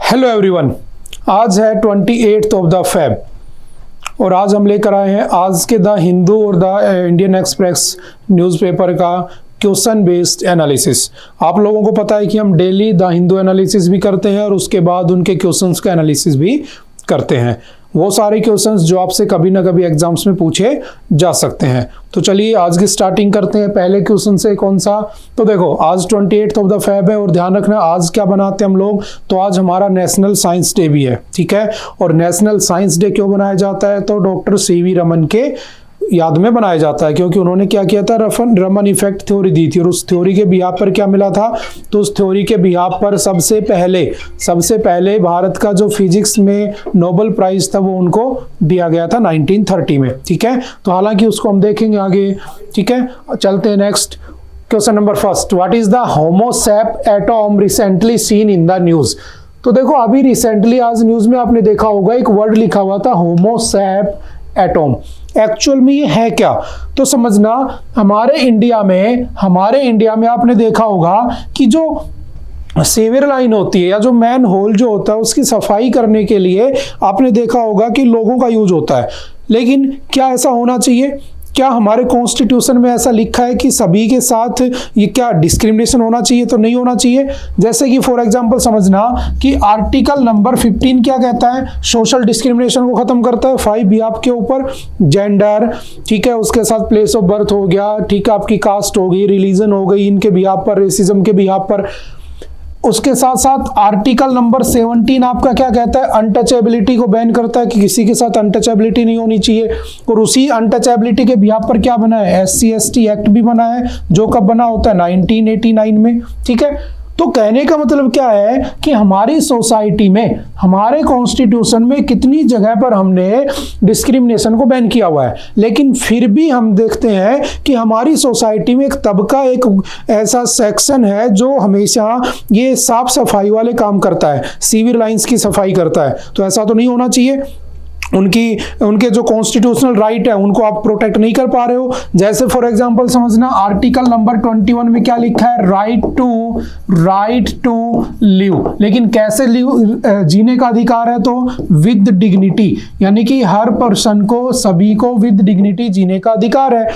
Hello everyone, आज है 28 of the Feb और आज हम लेकर आए हैं आज के द हिंदू और द इंडियन एक्सप्रेस न्यूज़पेपर का क्वेश्चन बेस्ड एनालिसिस। आप लोगों को पता है कि हम डेली द हिंदू एनालिसिस भी करते हैं और उसके बाद उनके क्वेश्चंस का एनालिसिस भी करते हैं। वो सारे क्वेश्चंस जो आपसे कभी ना कभी एग्जाम्स में पूछे जा सकते हैं। तो चलिए आज की स्टार्टिंग करते हैं। पहले क्वेश्चन से कौन सा, तो देखो आज 28 ऑफ द फेब है और ध्यान रखना आज क्या बनाते हैं हम लोग, तो आज हमारा नेशनल साइंस डे भी है, ठीक है। और नेशनल साइंस डे क्यों बनाया जाता है, तो डॉक्टर सीवी रमन के याद में बनाया जाता है, क्योंकि उन्होंने क्या किया था, रमन इफेक्ट थ्योरी दी थी और उस थ्योरी के बिहाफ पर क्या मिला था, तो उस थ्योरी के बिहाफ पर सबसे पहले भारत का जो फिजिक्स में नोबेल प्राइज था वो उनको दिया गया था 1930 में, ठीक है। तो हालांकि उसको हम देखेंगे आगे, ठीक है। चलते हैं next question number first. What is the homo SAP atom recently seen in the news. तो देखो अभी रिसेंटली आज न्यूज में आपने देखा होगा एक वर्ड लिखा हुआ था होमो सैप एटॉम। एक्चुअल में ये है क्या, तो समझना हमारे इंडिया में आपने देखा होगा कि जो सीवर लाइन होती है या जो मैन होल जो होता है उसकी सफाई करने के लिए आपने देखा होगा कि लोगों का यूज होता है। लेकिन क्या ऐसा होना चाहिए, क्या हमारे कॉन्स्टिट्यूशन में ऐसा लिखा है कि सभी के साथ ये क्या डिस्क्रिमिनेशन होना चाहिए, तो नहीं होना चाहिए। जैसे कि फॉर एग्जांपल समझना कि आर्टिकल नंबर 15 क्या कहता है, सोशल डिस्क्रिमिनेशन को खत्म करता है 5 बिहाफ के ऊपर, जेंडर, ठीक है, उसके साथ प्लेस ऑफ बर्थ हो गया, ठीक है, आपकी कास्ट हो गई, रिलीजन हो गई, इनके बिहाफ पर, रेसिज्म के बिहाफ पर। उसके साथ साथ आर्टिकल नंबर 17 आपका क्या कहता है, अनटचेबिलिटी को बैन करता है कि किसी के साथ अनटचेबिलिटी नहीं होनी चाहिए। और उसी अनटचेबिलिटी के बिहाफ पर क्या बना है, SC/ST एक्ट भी बना है, जो कब बना होता है 1989 में, ठीक है। तो कहने का मतलब क्या है कि हमारी सोसाइटी में, हमारे कॉन्स्टिट्यूशन में कितनी जगह पर हमने डिस्क्रिमिनेशन को बैन किया हुआ है, लेकिन फिर भी हम देखते हैं कि हमारी सोसाइटी में एक तबका, एक ऐसा सेक्शन है जो हमेशा ये साफ सफाई वाले काम करता है, सीवर लाइंस की सफाई करता है। तो ऐसा तो नहीं होना चाहिए। उनके जो कॉन्स्टिट्यूशनल राइट है उनको आप प्रोटेक्ट नहीं कर पा रहे हो। जैसे फॉर एग्जांपल समझना आर्टिकल नंबर 21 में क्या लिखा है, राइट टू लिव। लेकिन कैसे लिव, जीने का अधिकार है, तो विद डिग्निटी, यानी कि हर पर्सन को, सभी को विद डिग्निटी जीने का अधिकार है।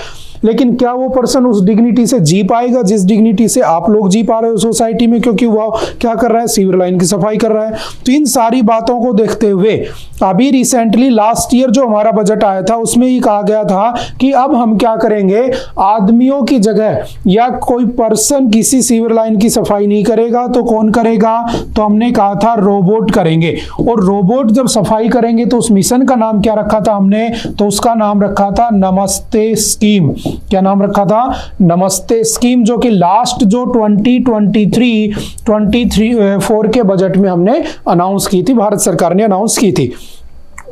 लेकिन क्या वो पर्सन उस डिग्निटी से जी पाएगा जिस डिग्निटी से आप लोग जी पा रहे हो सोसाइटी में, क्योंकि वो क्या कर रहा है, सीवर लाइन की सफाई कर रहा है। तो इन सारी बातों को देखते हुए अभी रिसेंटली लास्ट ईयर जो हमारा बजट आया था उसमें ही कहा गया था कि अब हम क्या करेंगे, आदमियों की जगह या कोई पर्सन किसी सीवर लाइन की सफाई नहीं करेगा, तो कौन करेगा, तो हमने कहा था रोबोट करेंगे। और रोबोट जब सफाई करेंगे तो उस मिशन का नाम क्या रखा था हमने, तो उसका नाम रखा था नमस्ते स्कीम। क्या नाम रखा था, नमस्ते स्कीम, जो कि लास्ट जो 2023-24 के बजट में हमने अनाउंस की थी, भारत सरकार ने अनाउंस की थी।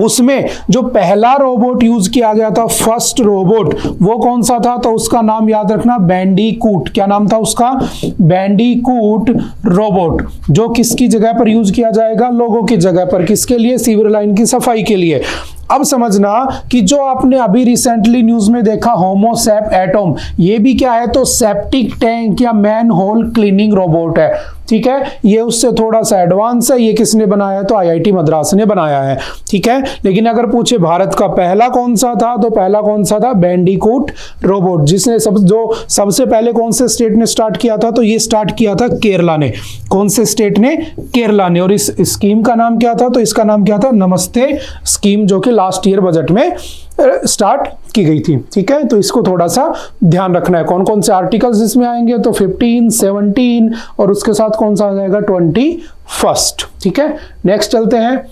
उसमें जो पहला रोबोट यूज किया गया था, फर्स्ट रोबोट, वो कौन सा था, तो उसका नाम याद रखना बैंडीकूट। क्या नाम था उसका, बैंडीकूट रोबोट, जो किसकी जगह पर यूज किया जाएगा, लोगों की जगह पर, किसके लिए, सीवर लाइन की सफाई के लिए। अब समझना कि जो आपने अभी रिसेंटली न्यूज में देखा होमो सैप एटॉम, ये भी क्या है, तो सेप्टिक टैंक या मैन होल क्लीनिंग रोबोट है, ठीक है। ये उससे थोड़ा सा एडवांस है। ये किसने बनाया है, तो IIT मद्रास ने बनाया है, ठीक है। लेकिन अगर पूछे भारत का पहला कौन सा था, तो पहला कौन सा था, बैंडीकूट रोबोट, जिसने सबसे पहले कौन से स्टेट ने स्टार्ट किया था, तो ये स्टार्ट किया था केरला ने। कौन से स्टेट ने, केरला ने। और इस स्कीम का नाम क्या था, तो इसका नाम क्या था, नमस्ते स्कीम, जो कि लास्ट ईयर बजट में स्टार्ट की गई थी, ठीक है। तो इसको थोड़ा सा ध्यान रखना है, कौन कौन से आर्टिकल्स इसमें आएंगे, तो 15, 17 और उसके साथ कौन सा आ जाएगा, 21, ठीक है। नेक्स्ट चलते हैं।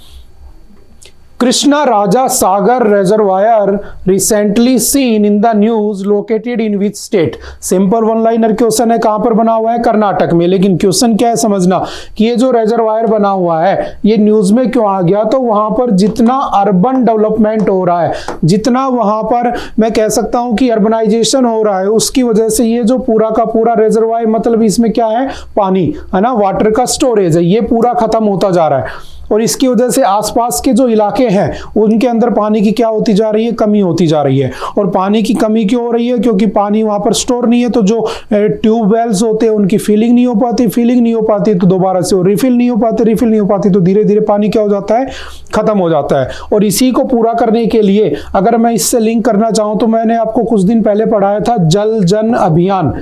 Krishna Raja Sagar reservoir recently seen in the news located in which state. Simple one liner question है, कहां पर बना हुआ है, कर्नाटक में। लेकिन क्वेश्चन क्या है समझना कि ये जो रिजर्वायर बना हुआ है ये न्यूज में क्यों आ गया, तो वहां पर जितना अर्बन डेवलपमेंट हो रहा है, जितना वहां पर मैं कह सकता हूं कि अर्बनाइजेशन हो रहा है, उसकी वजह से ये जो पूरा का पूरा रिजर्वायर, मतलब इसमें क्या है, पानी है ना, वाटर का स्टोरेज है, ये पूरा खत्म होता जा रहा है। और इसकी वजह से आसपास के जो इलाके हैं उनके अंदर पानी की क्या होती जा रही है, कमी होती जा रही है। और पानी की कमी क्यों हो रही है, क्योंकि पानी वहां पर स्टोर नहीं है, तो जो ट्यूबवेल्स होते हैं उनकी फिलिंग नहीं हो पाती तो दोबारा से वो रिफिल नहीं हो पाती तो धीरे धीरे पानी क्या हो जाता है, खत्म हो जाता है। और इसी को पूरा करने के लिए अगर मैं इससे लिंक करना चाहूं तो मैंने आपको कुछ दिन पहले पढ़ाया था जल जन अभियान।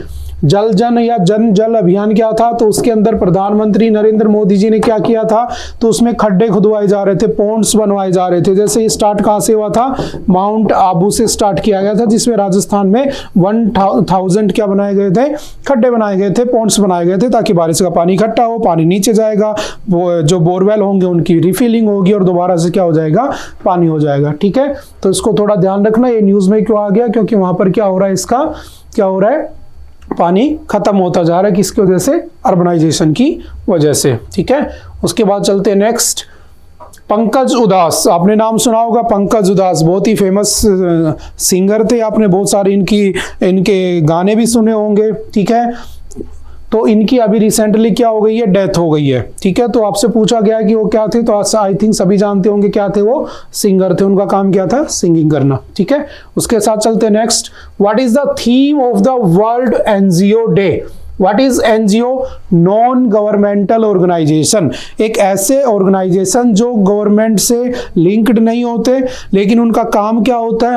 जल जन या जन जल अभियान क्या था, तो उसके अंदर प्रधानमंत्री नरेंद्र मोदी जी ने क्या किया था, तो उसमें खड्डे खुदवाए जा रहे थे, पॉन्ड्स बनवाए जा रहे थे। जैसे ये स्टार्ट कहां से हुआ था, माउंट आबू से स्टार्ट किया गया था, जिसमें राजस्थान में 1000 क्या बनाए गए थे, खड्डे बनाए गए थे, पॉन्ड्स बनाए गए थे, ताकि बारिश का पानी इकट्ठा हो, पानी नीचे जाएगा, वो जो बोरवेल होंगे उनकी रिफिलिंग होगी और दोबारा से क्या हो जाएगा, पानी हो जाएगा। ठीक है, तो इसको थोड़ा ध्यान रखना। ये न्यूज में क्यों आ गया, क्योंकि वहां पर क्या हो रहा है, इसका क्या हो रहा है, पानी खत्म होता जा रहा है, किसकी वजह से, अर्बनाइजेशन की वजह से। ठीक है, उसके बाद चलते हैं नेक्स्ट। पंकज उदास, आपने नाम सुना होगा, पंकज उदास बहुत ही फेमस सिंगर थे, आपने बहुत सारे इनके गाने भी सुने होंगे। ठीक है, तो इनकी अभी रिसेंटली क्या हो गई है, डेथ हो गई है। ठीक है, तो आपसे पूछा गया कि वो क्या थे, तो आई थिंक सभी जानते होंगे क्या थे, वो सिंगर थे, उनका काम क्या था, सिंगिंग करना। ठीक है, उसके साथ चलते हैं next. What is the theme of the world NGO day. What is NGO, non governmental organisation, एक ऐसे ऑर्गेनाइजेशन जो गवर्नमेंट से लिंक्ड नहीं होते, लेकिन उनका काम क्या होता है,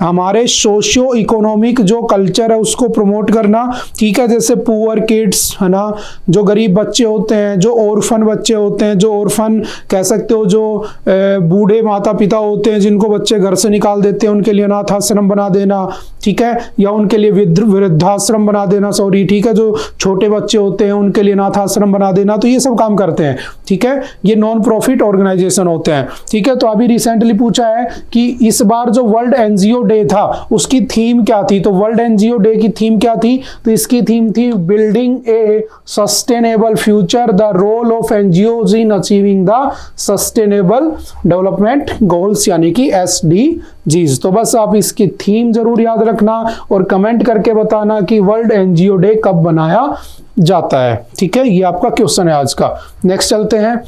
हमारे सोशियो इकोनॉमिक जो कल्चर है उसको प्रमोट करना। ठीक है, जैसे पुअर किड्स है ना, जो गरीब बच्चे होते हैं, जो ऑर्फन बच्चे होते हैं, जो ऑर्फन कह सकते हो, जो बूढ़े माता पिता होते हैं जिनको बच्चे घर से निकाल देते हैं, उनके लिए अनाथ आश्रम बना देना। ठीक है, या उनके लिए वृद्धाश्रम बना देना, सॉरी। ठीक है, जो छोटे बच्चे होते हैं उनके लिए अनाथ आश्रम बना देना, तो ये सब काम करते हैं। ठीक है, ये नॉन प्रॉफिट ऑर्गेनाइजेशन होते हैं। ठीक है, तो अभी रिसेंटली पूछा है कि इस बार जो वर्ल्ड एनजीओ डे था उसकी थीम क्या थी, तो वर्ल्ड एनजीओ डे की थीम क्या थी, तो इसकी थीम थी building a sustainable future, the role of NGOs in achieving the sustainable development goals, यानी कि SDGs। तो बस आप इसकी थीम जरूर याद रखना और कमेंट करके बताना कि वर्ल्ड एनजीओ डे कब बनाया जाता है। ठीक है, ये आपका क्वेश्चन है आज का। नेक्स्ट चलते हैं।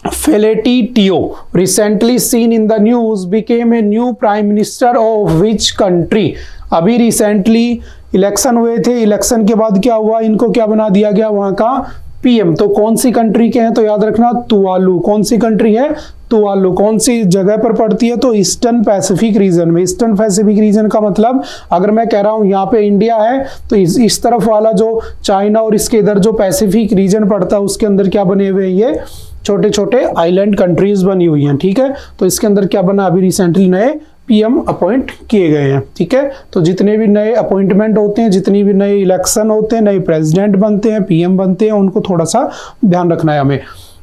फेलेटी टियो recently seen in the news became a new prime minister of which country. अभी रिसेंटली इलेक्शन हुए थे, इलेक्शन के बाद क्या हुआ, इनको क्या बना दिया गया, वहां का PM। तो कौन सी कंट्री के हैं, तो याद रखना तुवालू। कौन सी कंट्री है, तुवालू। कौन सी जगह पर पड़ती है, तो ईस्टर्न पैसिफिक रीजन में। ईस्टर्न पैसिफिक रीजन का मतलब, अगर मैं कह रहा हूं यहाँ पे इंडिया है, तो इस तरफ वाला जो चाइना और इसके इधर जो पैसिफिक रीजन पड़ता है उसके अंदर क्या बने हुए हैं, ये छोटे छोटे आइलैंड कंट्रीज बनी हुई हैं। ठीक है, तो इसके अंदर क्या बना, अभी रिसेंटली नए PM अपॉइंट किए गए हैं। ठीक है, तो जितने भी नए अपॉइंटमेंट होते हैं, जितनी भी नए इलेक्शन होते हैं, नए प्रेसिडेंट बनते हैं, PM बनते हैं, उनको थोड़ा सा ध्यान रखना है हमें।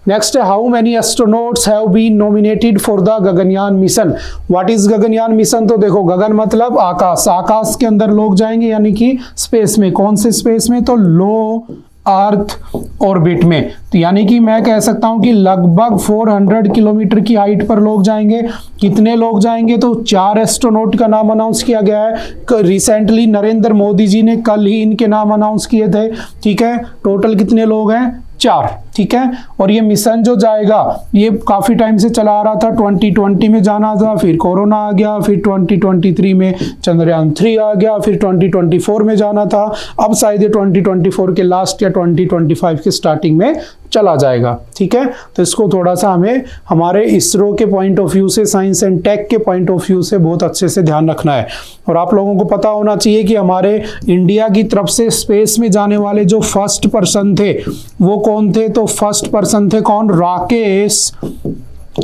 नेक्स्ट है, how many astronauts have been nominated for the Gaganyaan mission. What is Gaganyaan mission, तो देखो गगन मतलब आकाश, आकाश के अंदर लोग जाएंगे, यानी कि स्पेस में। कौन से स्पेस में, तो लो अर्थ ऑर्बिट में। तो यानी कि मैं कह सकता हूं कि लगभग 400 किलोमीटर की हाइट पर लोग जाएंगे। कितने लोग जाएंगे, तो 4 एस्ट्रोनॉट का नाम अनाउंस किया गया है। रिसेंटली नरेंद्र मोदी जी ने कल ही इनके नाम अनाउंस किए थे। ठीक है, टोटल कितने लोग हैं, 4। ठीक है, और ये मिशन जो जाएगा ये काफी टाइम से चला आ रहा था। 2020 में जाना था, फिर कोरोना आ गया, फिर 2023 में चंद्रयान 3 आ गया, फिर 2024 में जाना था। अब शायद ये 2024 के लास्ट या 2025 के स्टार्टिंग में चला जाएगा। ठीक है, तो इसको थोड़ा सा हमें हमारे इसरो के पॉइंट ऑफ व्यू से, साइंस एंड टेक के पॉइंट ऑफ व्यू से बहुत अच्छे से ध्यान रखना है। और आप लोगों को पता होना चाहिए कि हमारे इंडिया की तरफ से स्पेस में जाने वाले जो फर्स्ट पर्सन थे वो कौन थे, तो फर्स्ट पर्सन थे कौन, राकेश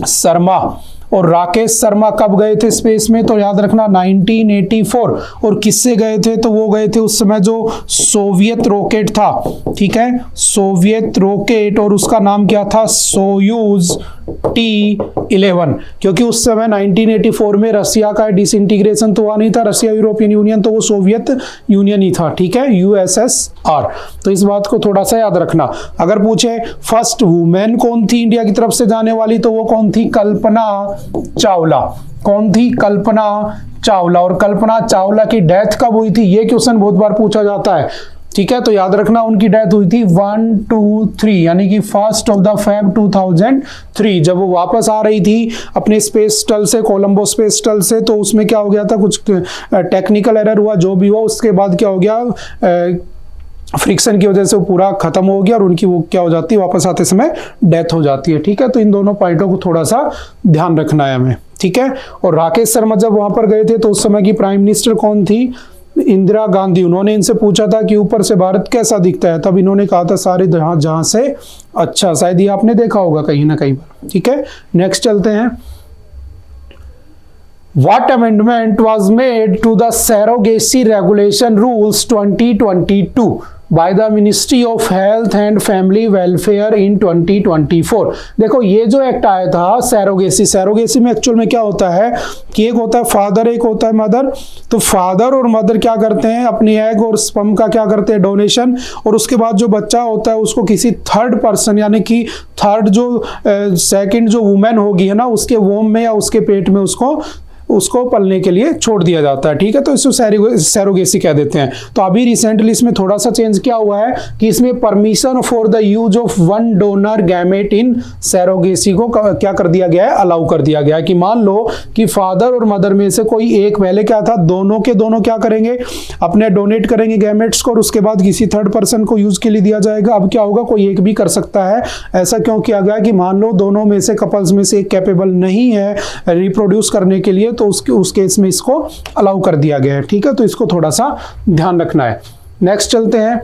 शर्मा। और राकेश शर्मा कब गए थे स्पेस में, तो याद रखना 1984। और किससे गए थे, तो वो गए थे उस समय जो सोवियत रॉकेट था। ठीक है, सोवियत रॉकेट, और उसका नाम क्या था, सोयूज T11। क्योंकि उस समय 1984 में रसिया का डिसइंटीग्रेशन तो हुआ नहीं था, रसिया यूरोपियन यूनियन, तो वो सोवियत यूनियन ही था। ठीक है, USSR। तो इस बात को थोड़ा सा याद रखना। अगर पूछे फर्स्ट वुमेन कौन थी इंडिया की तरफ से जाने वाली, तो वो कौन थी, कल्पना चावला। कौन थी, कल्पना चावला। और कल्पना चावला की डेथ कब हुई थी, ये क्वेश्चन बहुत बार पूछा जाता है। ठीक है, तो याद रखना उनकी डेथ हुई थी 1, 2, 3 यानी कि 1 Feb 2003 जब वो वापस आ रही थी अपने स्पेस स्टल से, कोलंबो स्पेस स्टल से। तो उसमें क्या हो गया था, कुछ टेक्निकल एरर हुआ, जो भी हुआ उसके बाद क्या हो गया, फ्रिक्शन की वजह से वो पूरा खत्म हो गया और उनकी वो क्या हो जाती है, वापस आते समय डेथ हो जाती है। ठीक है, तो इन दोनों पॉइंटों को थोड़ा सा ध्यान रखना है हमें। ठीक है, और राकेश शर्मा जब वहां पर गए थे तो उस समय की प्राइम मिनिस्टर कौन थी, इंदिरा गांधी। उन्होंने इनसे पूछा था कि ऊपर से भारत कैसा दिखता है, तब इन्होंने कहा था सारे जहां से अच्छा। शायद ये आपने देखा होगा कहीं ना कहीं पर। ठीक है, नेक्स्ट चलते हैं। What amendment was made to the surrogacy regulation rules 2022 by the Ministry of Health and Family Welfare in 2024? देखो ये जो एक्ट आया था सैरोगेसी में एक्चुअल में क्या होता है कि एक होता है फादर, एक होता है मदर। तो फादर और मदर क्या करते हैं, अपनी एग और स्पर्म का क्या करते हैं, डोनेशन, और उसके बाद जो बच्चा होता है उसको किसी थर्ड पर्सन यानी कि थर्ड जो सेकंड जो वुमेन होगी है ना, उसके वोम में या उसके पेट में उसको पलने के लिए छोड़ दिया जाता है। ठीक है, तो इसको सैरोगेसी कह देते हैं। तो अभी रिसेंटली इसमें थोड़ा सा चेंज क्या हुआ है कि इसमें permission for the use of 1 donor gamete in surrogacy को क्या कर दिया गया है, अलाउ कर दिया गया है। कि मान लो कि फादर और मदर में से कोई एक, पहले क्या था, दोनों के दोनों क्या करेंगे, अपने डोनेट करेंगे गैमेट्स को और उसके बाद किसी थर्ड पर्सन को यूज के लिए दिया जाएगा। अब क्या होगा, कोई एक भी कर सकता है। ऐसा क्यों किया गया कि मान लो दोनों में से, कपल्स में से एक कैपेबल नहीं है रिप्रोड्यूस करने के लिए, तो उस केस में इसको अलाउ कर दिया गया है। ठीक है, तो इसको थोड़ा सा ध्यान रखना है। नेक्स्ट चलते हैं।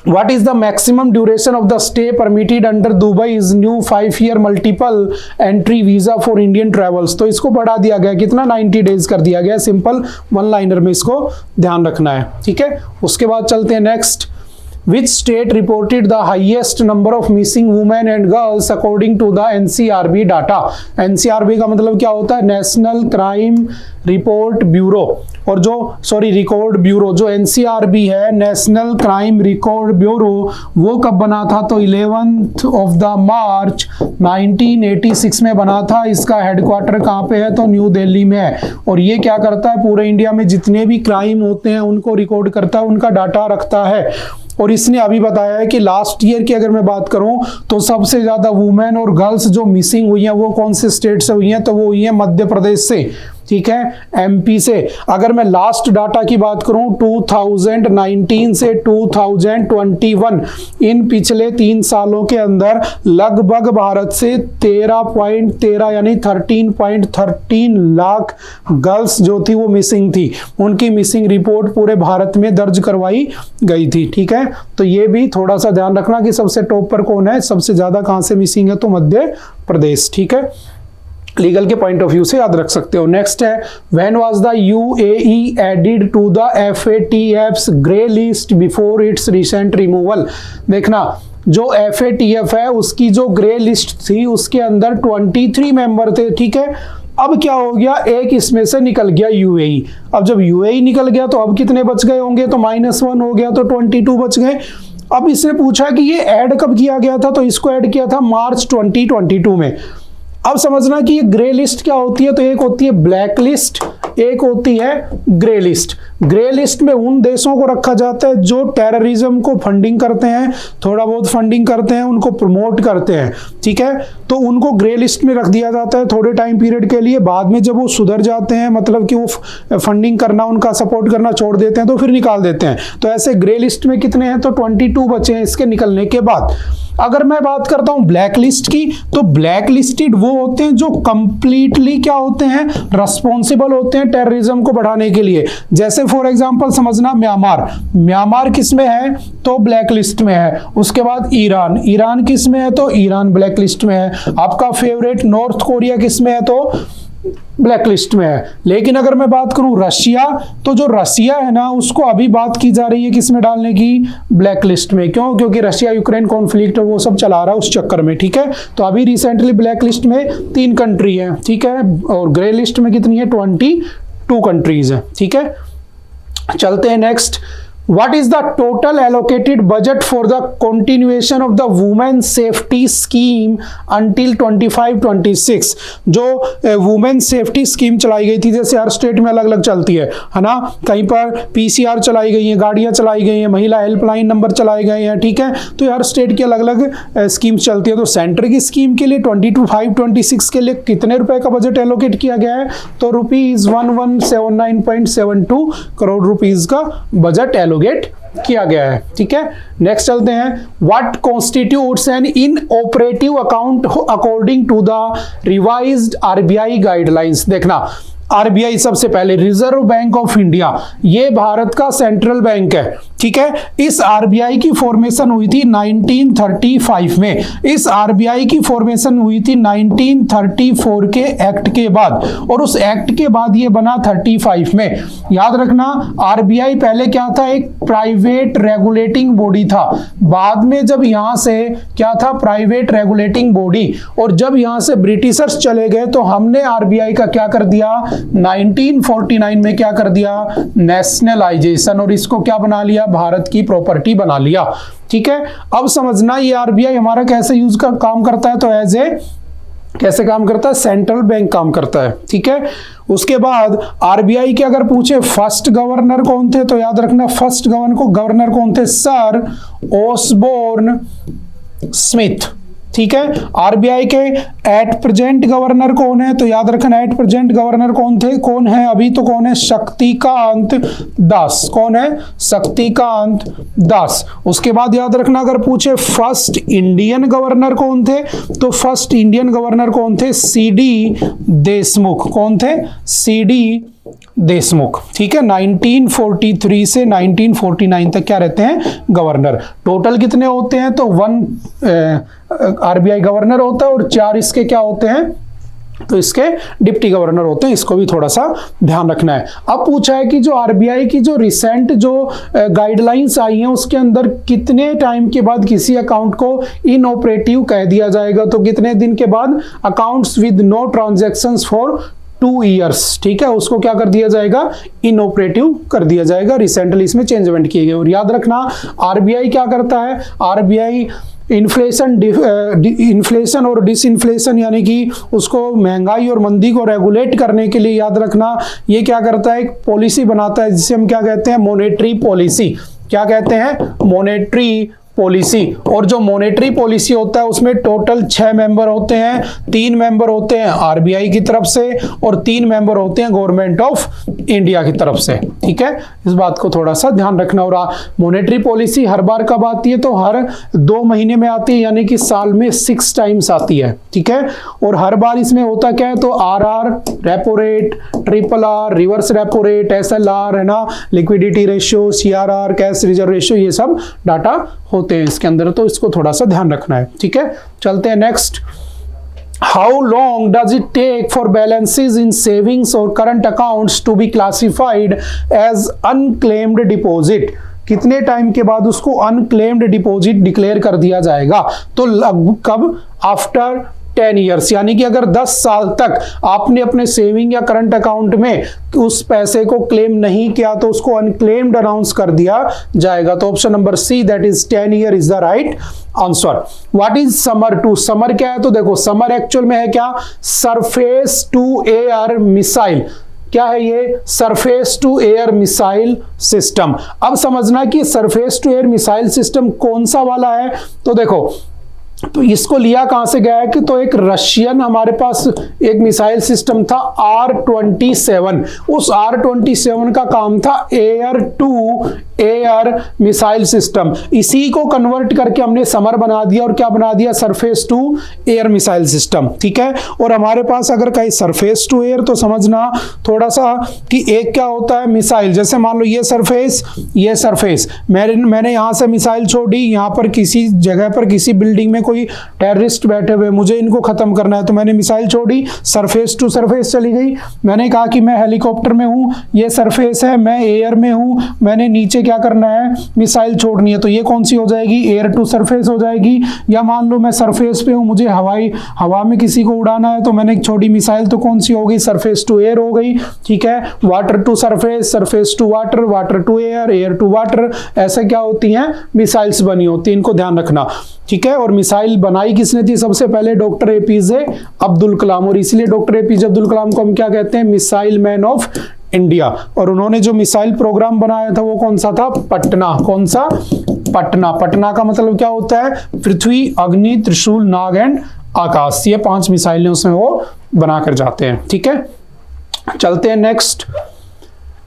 What is the maximum duration of the stay permitted under Dubai's new 5-year multiple entry visa for Indian travels? तो इसको बढ़ा दिया गया, कितना, 90 डेज कर दिया गया। सिंपल वन लाइनर में इसको ध्यान रखना है। ठीक है, उसके बाद चलते हैं next. Which state reported the highest number of missing women and girls according to the NCRB data? NCRB का मतलब क्या होता है, नेशनल क्राइम रिपोर्ट ब्यूरो, और रिकॉर्ड ब्यूरो। जो NCRB है, नेशनल क्राइम रिकॉर्ड ब्यूरो, वो कब बना था, तो 11 मार्च 1986 में बना था। इसका हेडक्वार्टर कहाँ पे है, तो न्यू दिल्ली में है। और ये क्या करता है, पूरे इंडिया में जितने भी क्राइम होते हैं उनको रिकॉर्ड करता है, उनका डाटा रखता है। और इसने अभी बताया है कि लास्ट ईयर की अगर मैं बात करूं तो सबसे ज्यादा वुमेन और गर्ल्स जो मिसिंग हुई हैं वो कौन से स्टेट से हुई हैं, तो वो हुई है मध्य प्रदेश से। ठीक है, MP से। अगर मैं लास्ट डाटा की बात करूं 2019 से 2021, इन पिछले 3 सालों के अंदर लगभग भारत से 13.13 यानी 13.13 लाख गर्ल्स जो थी वो मिसिंग थी। उनकी मिसिंग रिपोर्ट पूरे भारत में दर्ज करवाई गई थी। ठीक है, तो ये भी थोड़ा सा ध्यान रखना कि सबसे टॉप पर कौन है, सबसे ज्यादा कहां से मिसिंग है, तो मध्य प्रदेश। ठीक है, लीगल के पॉइंट ऑफ व्यू से याद रख सकते हो। नेक्स्ट है, when was the UAE added to the FATF's grey list before its recent removal? देखना, जो FATF है उसकी जो ग्रे लिस्ट थी उसके अंदर 23 मेंबर थे। ठीक है, अब क्या हो गया, एक इसमें से निकल गया UAE। अब जब UAE निकल गया तो अब कितने बच गए होंगे, तो -1 हो गया, तो 22 बच गए। अब इसने पूछा कि ये ऐड कब किया गया था, तो इसको ऐड किया था मार्च 2022 में। अब समझना कि ये ग्रे लिस्ट क्या होती है, तो एक होती है ब्लैक लिस्ट, एक होती है ग्रे लिस्ट। ग्रे लिस्ट में उन देशों को रखा जाता है जो टेररिज्म को फंडिंग करते हैं, थोड़ा बहुत फंडिंग करते हैं, उनको प्रमोट करते हैं। ठीक है, तो उनको ग्रे लिस्ट में रख दिया जाता है थोड़े टाइम पीरियड के लिए। बाद में जब वो सुधर जाते हैं, मतलब कि वो फंडिंग करना, उनका सपोर्ट करना छोड़ देते हैं, तो फिर निकाल देते हैं। तो ऐसे ग्रे लिस्ट में कितने हैं, तो 22 बचे हैं इसके निकलने के बाद। अगर मैं बात करता हूं ब्लैक लिस्ट की, तो ब्लैक लिस्टेड वो होते हैं जो कंप्लीटली क्या होते हैं, रिस्पॉन्सिबल होते हैं टेररिज्म को बढ़ाने के लिए। जैसे फॉर एग्जांपल समझना, म्यांमार किस में है, तो ब्लैक लिस्ट में है। उसके बाद ईरान किस में है, तो ईरान ब्लैक लिस्ट में है। आपका फेवरेट नॉर्थ कोरिया किस में है, तो ब्लैक लिस्ट में है। लेकिन अगर मैं बात करूं रशिया, तो जो रशिया है ना उसको अभी बात की जा रही है किस में डालने की, ब्लैक लिस्ट में। क्यों, क्योंकि रशिया यूक्रेन कॉन्फ्लिक्ट वो सब चला रहा है उस चक्कर में। ठीक है, तो अभी रिसेंटली ब्लैक लिस्ट में 3 कंट्री है। ठीक है, और ग्रे लिस्ट में कितनी है, 22 कंट्रीज है। ठीक है, चलते हैं next. What is the total allocated budget for the continuation of the women safety scheme until 25-26? जो वुमेन सेफ्टी स्कीम चलाई गई थी, जैसे हर स्टेट में अलग अलग चलती है ना, कहीं पर पीसीआर चलाई गई है, गाड़ियां चलाई गई हैं, महिला हेल्पलाइन नंबर चलाए गए हैं, ठीक है। तो हर स्टेट की अलग अलग स्कीम्स चलती है। तो सेंटर की स्कीम के लिए 25-26 के लिए कितने रुपए का बजट एलोकेट किया गया है? तो ₹1179.72 करोड़ रुपीस का बजट एलोकेट किया गया है, ठीक है। नेक्स्ट चलते हैं, what constitutes an inoperative account according to the revised RBI guidelines. देखना, आरबीआई सबसे पहले रिजर्व बैंक ऑफ इंडिया, ये भारत का सेंट्रल बैंक है, ठीक है। इस आरबीआई की फॉर्मेशन हुई थी 1935 में। इस आरबीआई की फॉर्मेशन हुई थी 1934 के एक्ट के बाद, और उस एक्ट के बाद ये बना 35 में। याद रखना, आरबीआई पहले क्या था? एक प्राइवेट रेगुलेटिंग बॉडी था। बाद में जब यहां से क्या था? Private regulating body. और जब यहां से ब्रिटिशर्स चले गए तो हमने आरबीआई का क्या कर दिया? 1949 में क्या कर दिया? नेशनलाइजेशन, और इसको क्या बना लिया? भारत की प्रॉपर्टी बना लिया, ठीक है। अब समझना ये आरबीआई हमारा कैसे काम करता है। तो एज ए कैसे काम करता है? सेंट्रल बैंक काम करता है, ठीक है। उसके बाद आरबीआई के अगर पूछे फर्स्ट गवर्नर कौन थे, तो याद रखना फर्स्ट गवर्नर कौन थे? सर ऑसबोर्न स्मिथ, ठीक है। आरबीआई के एट प्रेजेंट गवर्नर कौन है? तो याद रखना एट प्रेजेंट गवर्नर कौन है अभी? तो कौन है? शक्तिकांत दास। कौन है? शक्तिकांत दास। उसके बाद याद रखना, अगर पूछे फर्स्ट इंडियन गवर्नर कौन थे, तो फर्स्ट इंडियन गवर्नर कौन थे? सीडी देशमुख। कौन थे? सीडी देशमुख, ठीक है। 1943 से 1949 तक क्या रहते हैं? गवर्नर। टोटल कितने होते हैं? तो 1 आरबीआई गवर्नर होता है और 4 इसके क्या होते हैं? तो इसके डिप्टी गवर्नर होते हैं। इसको भी थोड़ा सा ध्यान रखना है। अब पूछा है कि जो आरबीआई की जो रिसेंट जो गाइडलाइंस आई हैं उसके अंदर कितने टाइम के बाद किसी अकाउंट को इनऑपरेटिव कह दिया जाएगा? तो कितने दिन के बाद? Accounts with no transactions for 2 years, ठीक है, उसको क्या कर दिया जाएगा? इनऑपरेटिव कर दिया जाएगा। रिसेंटली इसमें चेंजमेंट किए गए। और याद रखना, आरबीआई क्या करता है? आरबीआई इन्फ्लेशन और डिसइन्फ्लेशन, यानी कि उसको महंगाई और मंदी को रेगुलेट करने के लिए, याद रखना, ये क्या करता है? एक पॉलिसी बनाता है जिसे हम क्या कहते हैं? Monetary policy. क्या कहते हैं? Monetary policy. और जो मॉनेटरी पॉलिसी होता है उसमें टोटल 6 मेंबर होते हैं। 3 मेंबर होते हैं आरबीआई की तरफ से और 3 मेंबर होते हैं गवर्नमेंट ऑफ इंडिया की तरफ से, ठीक है। इस बात को थोड़ा सा ध्यान रखना। और मॉनेटरी पॉलिसी हर बार कब आती है? तो हर 2 महीने में आती है, यानी कि साल में 6 टाइम्स आती है, ठीक है। और हर बार इसमें होता क्या है? तो RR, repo rate, triple R, reverse repo rate, SLR, है ना, liquidity ratio, CRR, cash reserve ratio, ये सब डाटा होते हैं इसके अंदर। तो इसको थोड़ा सा ध्यान रखना है, ठीक है। चलते हैं next. How long does it take for balances in savings और current accounts to be classified as unclaimed deposit? कितने टाइम के बाद उसको अनक्लेम्ड डिपॉजिट डिक्लेयर कर दिया जाएगा? तो कब? आफ्टर 10 ईयर्स, यानी कि अगर 10 साल तक आपने अपने सेविंग या करंट अकाउंट में उस पैसे को क्लेम नहीं किया तो उसको अनक्लेम्ड अनाउंस कर दिया जाएगा। तो option number C, that is 10 year, is the right answer. What is Samar 2? Samar क्या है? तो देखो, समर एक्चुअल में है क्या? Surface to air missile. क्या है ये? Surface to air missile system. अब समझना कि surface to air missile system कौन सा वाला है। तो देखो, तो इसको लिया कहां से गया है? कि तो एक रशियन हमारे पास एक मिसाइल सिस्टम था R-27। उस R-27 का काम था air to air missile system. इसी को कन्वर्ट करके हमने समर बना दिया और क्या बना दिया? Surface to air missile system, ठीक है। और हमारे पास अगर कहीं सरफेस टू एयर, तो समझना थोड़ा सा कि एक क्या होता है? मिसाइल। जैसे मान लो ये सरफेस, मैंने यहां से मिसाइल छोड़ी, यहां पर किसी जगह पर किसी बिल्डिंग में कोई टेररिस्ट बैठे हुए, मुझे इनको खत्म करना है, तो मैंने मिसाइल छोड़ी, सरफेस टू सरफेस चली गई। मैंने कहा कि मैं हेलीकॉप्टर में हूं, ये सरफेस है, मैं एयर में हूं, मैंने नीचे क्या करना है, मिसाइल छोड़नी है, तो ये कौन सी हो जाएगी, एयर टू सरफेस हो जाएगी। या मान लो मैं सरफेस पे हूं, मुझे हवा में किसी को उड़ाना है, तो मैंने छोड़ी मिसाइल, तो कौन सी हो गई, सरफेस टू एयर हो गई। ठीक है, water to surface, surface to water, water to air, air to water, ऐसे क्या होती हैं, मिसाइल्स बनी होती हैं, इनको ध्यान रखना। ठीक है, और मिसाइल बनाई किसने थी सबसे पहले, डॉक्टर एपीजे अब्दुल कलाम, और इसलिए डॉक्टर एपीजे अब्दुल कलाम को हम क्या कहते हैं, मिसाइल मैन ऑफ इंडिया। और उन्होंने जो मिसाइल प्रोग्राम बनाया था वो कौन सा था, पटना। कौन सा, पटना। पटना का मतलब क्या होता है, पृथ्वी, अग्नि, त्रिशूल, नाग एंड आकाश, ये 5 मिसाइलें उसमें वो बनाकर जाते हैं। ठीक है, चलते हैं next.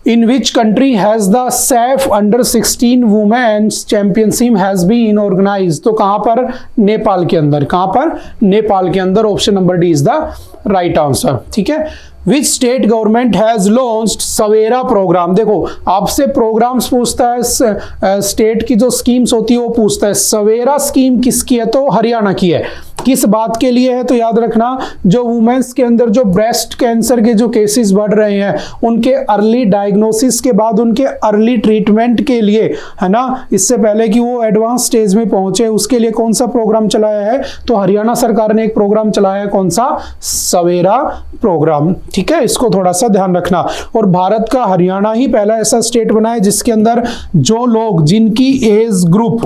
In which country has the SAF under-16 Women's Championship has been organized? तो कहां पर, नेपाल के अंदर। कहां पर, नेपाल के अंदर। Option number D is the right answer. ठीक है, Which state government has launched Savera programme. देखो आपसे प्रोग्राम्स पूछता है, स्टेट की जो स्कीम्स होती है वो पूछता है। सवेरा स्कीम किसकी है, तो हरियाणा की है। किस बात के लिए है, तो याद रखना, जो वुमेन्स के अंदर जो ब्रेस्ट कैंसर के जो केसेस बढ़ रहे हैं, उनके अर्ली डायग्नोसिस के बाद उनके अर्ली ट्रीटमेंट के लिए, है ना, इससे पहले कि वो एडवांस स्टेज में पहुंचे, उसके लिए कौन सा प्रोग्राम चलाया है, तो हरियाणा सरकार ने एक प्रोग्राम चलाया है। कौन सा, सवेरा प्रोग्राम। ठीक है, इसको थोड़ा सा ध्यान रखना। और भारत का हरियाणा ही पहला ऐसा स्टेट बना है जिसके अंदर जो लोग, जिनकी एज ग्रुप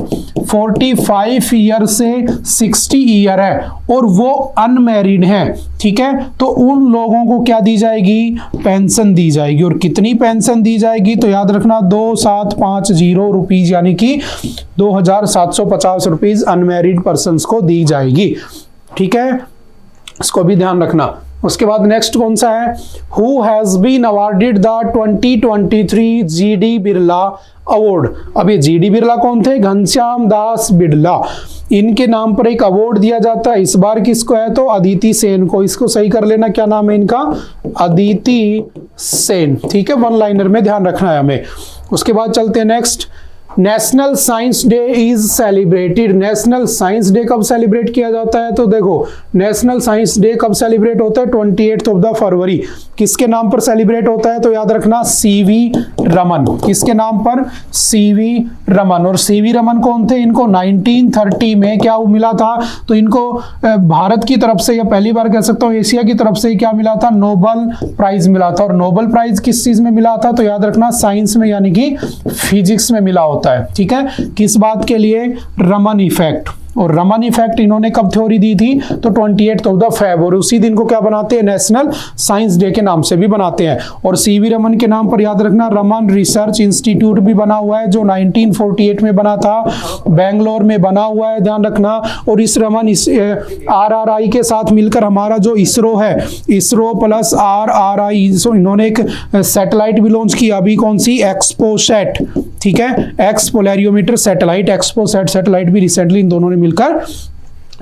45 ईयर से 60 ईयर है और वो अनमैरिड हैं, ठीक है, तो उन लोगों को क्या दी जाएगी, पेंशन दी जाएगी। और कितनी पेंशन दी जाएगी, तो याद रखना 2750 रुपीज, यानी कि 2750 रुपीज अनमैरिड पर्संस को दी जाएगी। ठीक है, इसको भी ध्यान रखना। उसके बाद नेक्स्ट कौन सा है, who has been awarded the 2023 GD Birla award. अब ये जीडी बिरला कौन थे, घनश्याम दास बिरला, इनके नाम पर एक अवार्ड दिया जाता है। इस बार किसको है, तो अदिति सेन को। इसको सही कर लेना, क्या नाम है इनका, अदिति सेन। ठीक है, वन लाइनर में ध्यान रखना है हमें। उसके बाद चलते हैं next. National science day is celebrated. National science day कब सेलिब्रेट किया जाता है, तो देखो नेशनल साइंस डे कब सेलिब्रेट होता है, 28 ऑफ द फरवरी। किसके नाम पर सेलिब्रेट होता है, तो याद रखना सीवी रमन। किसके नाम पर, सीवी रमन। और सीवी रमन कौन थे, इनको 1930 में क्या मिला था, तो इनको भारत की तरफ से, या पहली बार कह सकता हूँ एशिया की तरफ से क्या मिला था, नोबल प्राइज मिला था। और नोबल प्राइज किस चीज में मिला था, तो याद रखना साइंस में, यानी कि फिजिक्स में मिला होता है। ठीक है, किस बात के लिए, रमन इफेक्ट। और रमन इफेक्ट इन्होंने कब थ्योरी दी थी, तो 28 ऑफ द फेब। और उसी दिन को क्या बनाते हैं, नेशनल साइंस डे के नाम से भी बनाते हैं। और सीवी रमन के नाम पर याद रखना रमन रिसर्च इंस्टीट्यूट भी बना हुआ है, जो 1948 में बना था, बेंगलोर में बना हुआ है, ध्यान रखना। और इस रमन RRI के साथ मिलकर हमारा जो इसरो है, इसरो प्लस RRI, इन्होंने एक सैटेलाइट भी लॉन्च किया अभी, कौन सी, एक्सपोसैट। ठीक है, एक्स पोलैरियोमीटर सैटेलाइट, एक्सपोसैट सैटेलाइट भी रिसेंटली इन दोनों ने मिलकर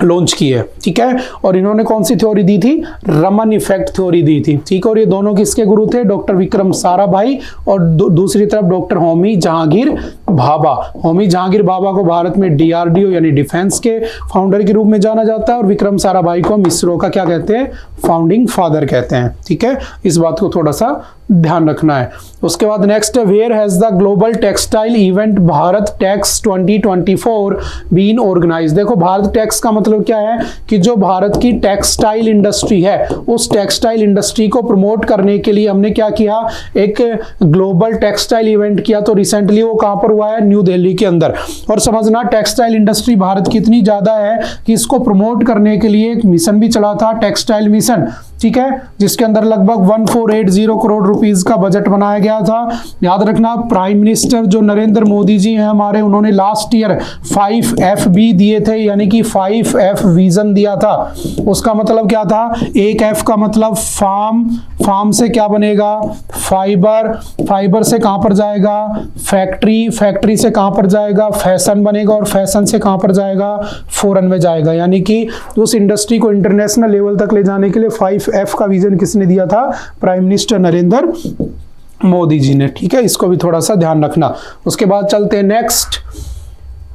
लॉन्च की है। ठीक है, और इन्होंने कौन सी थ्योरी दी थी, रमन इफेक्ट थ्योरी दी थी। ठीक है, और ये दोनों किसके गुरु थे, डॉक्टर विक्रम साराभाई और दूसरी तरफ डॉक्टर होमी जहांगीर भाभा। होमी जहांगीर भाभा को भारत में DRDO यानी डिफेंस के फाउंडर के रूप में जाना जाता है, और विक्रम साराभाई को हम इसरो का क्या कहते हैं, फाउंडिंग फादर कहते हैं। ठीक है, इस बात को थोड़ा सा ध्यान रखना है। उसके बाद next, where has the global textile event Bharat Tex 2024 been organised. देखो भारत टेक्स का मतलब क्या है, कि जो भारत की टेक्सटाइल इंडस्ट्री है, उस टेक्सटाइल इंडस्ट्री को प्रमोट करने के लिए हमने क्या किया, एक ग्लोबल टेक्सटाइल इवेंट किया। तो रिसेंटली वो कहां पर हुआ है, न्यू दिल्ली के अंदर। और समझना टेक्सटाइल इंडस्ट्री भारत की इतनी ज्यादा है कि इसको प्रमोट करने के लिए एक मिशन भी चला था, टेक्सटाइल मिशन। ठीक है, जिसके अंदर लगभग 1480 करोड़ रुपीस का बजट बनाया गया था। याद रखना प्राइम मिनिस्टर जो नरेंद्र मोदी जी हैं हमारे, उन्होंने लास्ट ईयर 5FB दिए थे, यानी कि 5F विजन दिया था। उसका मतलब क्या था, एक F का मतलब फार्म, फार्म से क्या बनेगा, फाइबर, फाइबर से कहां पर जाएगा, फैक्ट्री, फैक्ट्री से कहां पर जाएगा, फैशन बनेगा, और फैशन से कहां पर जाएगा, फॉरेन में जाएगा। यानी कि उस इंडस्ट्री को इंटरनेशनल लेवल तक ले जाने के लिए 5F का विजन किसने दिया था, प्राइम मिनिस्टर नरेंद्र मोदी जी ने। ठीक है, इसको भी थोड़ा सा ध्यान रखना। उसके बाद चलते हैं next.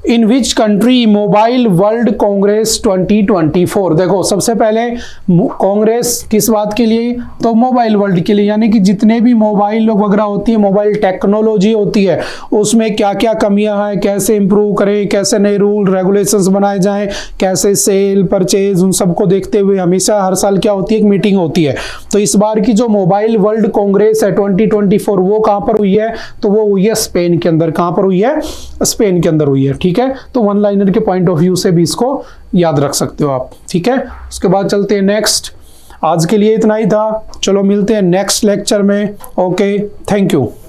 In which country mobile world Congress 2024। देखो सबसे पहले कांग्रेस किस बात के लिए, तो मोबाइल वर्ल्ड के लिए, यानी कि जितने भी मोबाइल वगैरह होती है, मोबाइल टेक्नोलॉजी होती है, उसमें क्या क्या कमियां हैं, कैसे इंप्रूव करें, कैसे नए रूल रेगुलेशंस बनाए जाएं, कैसे सेल परचेज, उन सबको देखते हुए हमेशा हर साल क्या होती है, एक मीटिंग होती है। तो इस बार की जो मोबाइल वर्ल्ड कांग्रेस है 2024 वो कहां पर हुई है, तो वो हुई है स्पेन के अंदर। कहां पर हुई है, स्पेन के अंदर हुई है। ठीक है, तो वन लाइनर के पॉइंट ऑफ व्यू से भी इसको याद रख सकते हो आप। ठीक है, उसके बाद चलते हैं नेक्स्ट। आज के लिए इतना ही था, चलो मिलते हैं नेक्स्ट लेक्चर में। Okay, thank you.